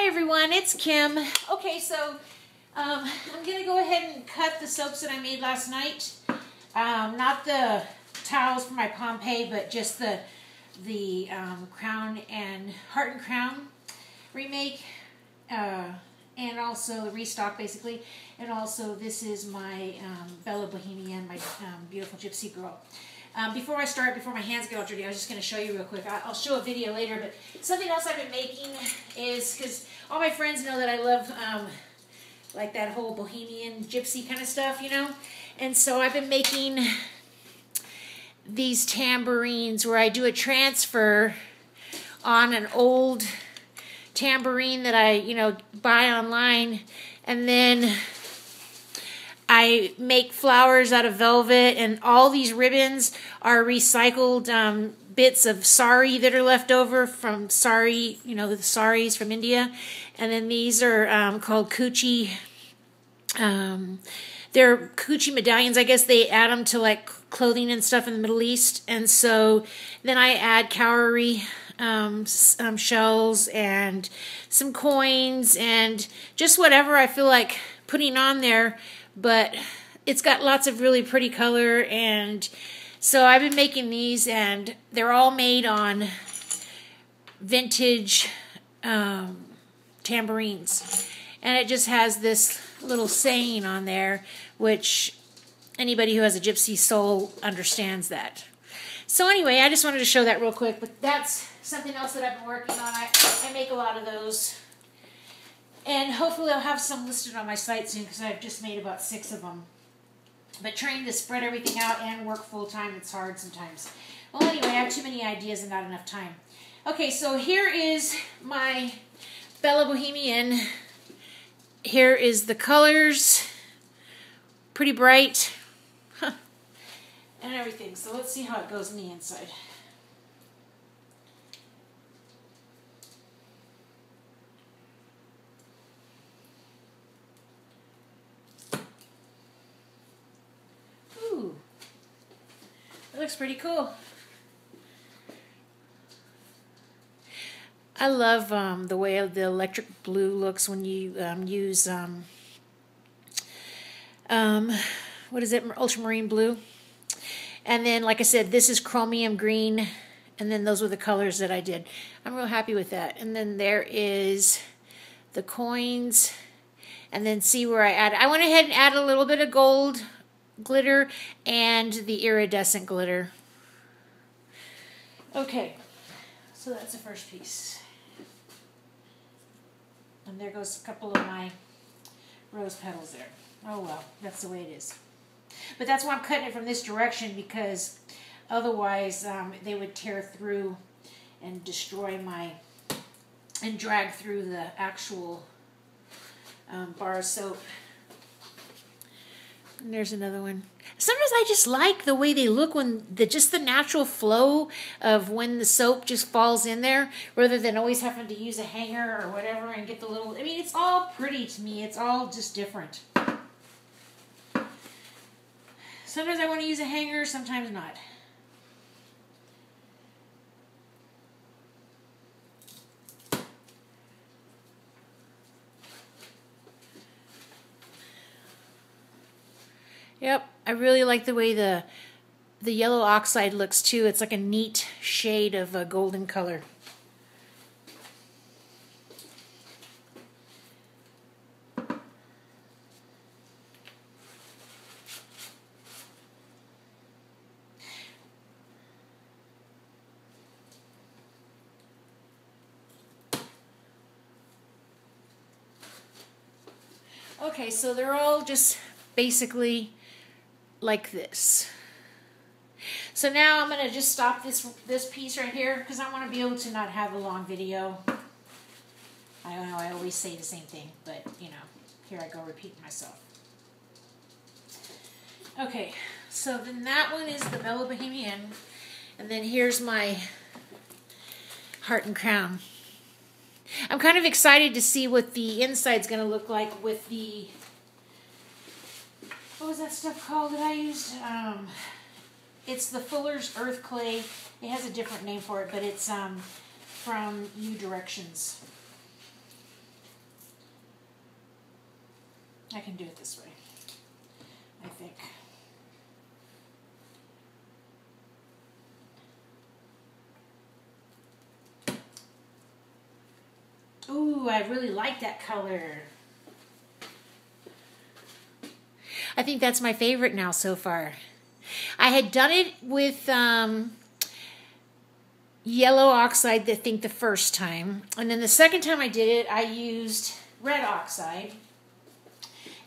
Hi everyone, it's Kim. Okay, so I'm going to go ahead and cut the soaps that I made last night. Not the towels for my Pompeii, but just the Crown and Heart and Crown remake, and also the restock basically. And also this is my Bella Bohemienne, my beautiful gypsy girl. Before my hands get all dirty, I was just going to show you real quick. I'll show a video later, but something else I've been making is, because all my friends know that I love like that whole Bohemian gypsy kind of stuff, you know? And so I've been making these tambourines where I do a transfer on an old tambourine that I, buy online, and then I make flowers out of velvet, and all these ribbons are recycled bits of sari that are left over from sari, the saris from India. And then these are called Coochie. They're Coochie medallions. I guess they add them to like clothing and stuff in the Middle East. And so then I add cowrie shells and some coins and just whatever I feel like putting on there. But it's got lots of really pretty color, and so I've been making these, and they're all made on vintage tambourines. And it just has this little saying on there, which anybody who has a gypsy soul understands that. So anyway, I just wanted to show that real quick, but that's something else that I've been working on. I make a lot of those. And hopefully I'll have some listed on my site soon, because I've just made about 6 of them. But trying to spread everything out and work full-time, it's hard sometimes. Well, anyway, I have too many ideas and not enough time. Okay, so here is my Bella Bohemienne. Here is the colors. Pretty bright. And everything. So let's see how it goes on the inside. It looks pretty cool. I love the way the electric blue looks when you use what is it, ultramarine blue. And then, like I said, this is chromium green, and then those were the colors that I did. I'm real happy with that. And then there is the coins, and then see where I went ahead and added a little bit of gold glitter and the iridescent glitter. Okay, so that's the first piece. And there goes a couple of my rose petals there. Oh well, that's the way it is. But that's why I'm cutting it from this direction, because otherwise they would tear through and destroy and drag through the actual bar of soap. And there's another one. Sometimes I just like the way they look when just the natural flow of when the soap just falls in there, rather than always having to use a hanger or whatever and get the little, I mean, it's all pretty to me. It's all just different. Sometimes I want to use a hanger, sometimes not. Yep, I really like the way the yellow oxide looks too. It's like a neat shade of a golden color. Okay, so they're all just basically like this. So now I'm going to just stop this piece right here, because I want to be able to not have a long video. I don't know, I always say the same thing, but here I go repeating myself. Okay, so then that one is the Bella Bohemienne, and then here's my Heart and Crown. I'm kind of excited to see what the inside's going to look like with the, what was that stuff called that I used? It's the Fuller's Earth Clay. It has a different name for it, but it's from U Directions. I can do it this way, I think. Ooh, I really like that color. I think that's my favorite now so far. I had done it with yellow oxide, I think, the first time. And then the second time I did it, I used red oxide.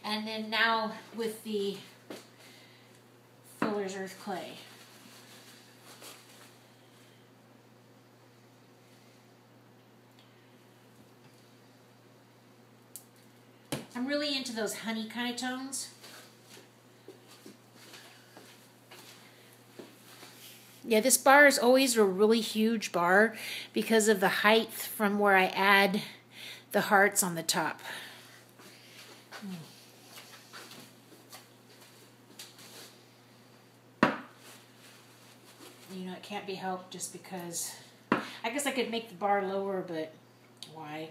And then now with the Fuller's Earth Clay. I'm really into those honey kind of tones. Yeah, this bar is always a really huge bar because of the height from where I add the hearts on the top. You know, it can't be helped just because... I guess I could make the bar lower, but why?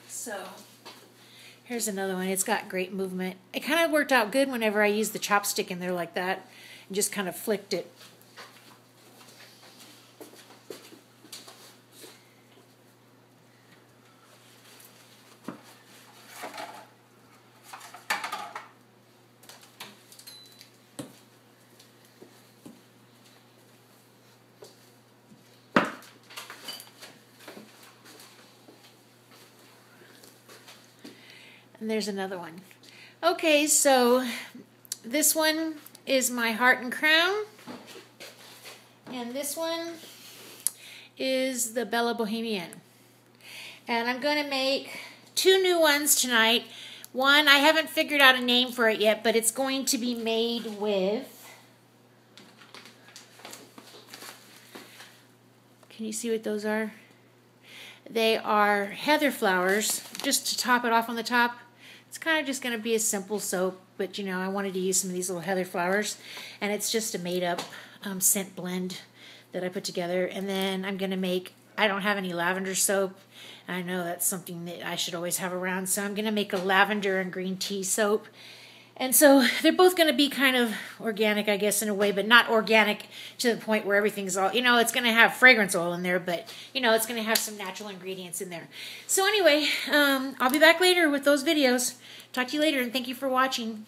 So, here's another one. It's got great movement. It kind of worked out good whenever I used the chopstick in there like that and just kind of flicked it. And there's another one. Okay, so this one is my heart and crown. And this one is the Bella Bohemienne. And I'm going to make 2 new ones tonight. One, I haven't figured out a name for it yet, but it's going to be made with... Can you see what those are? They are heather flowers, just to top it off on the top. It's kind of just going to be a simple soap, but you know, I wanted to use some of these little heather flowers, and it's just a made-up scent blend that I put together. And then I'm going to make, I don't have any lavender soap. I know that's something that I should always have around, so I'm going to make a lavender and green tea soap. And so they're both going to be kind of organic, I guess, in a way, but not organic to the point where everything's all, you know, it's going to have fragrance oil in there, but, you know, it's going to have some natural ingredients in there. So anyway, I'll be back later with those videos. Talk to you later, and thank you for watching.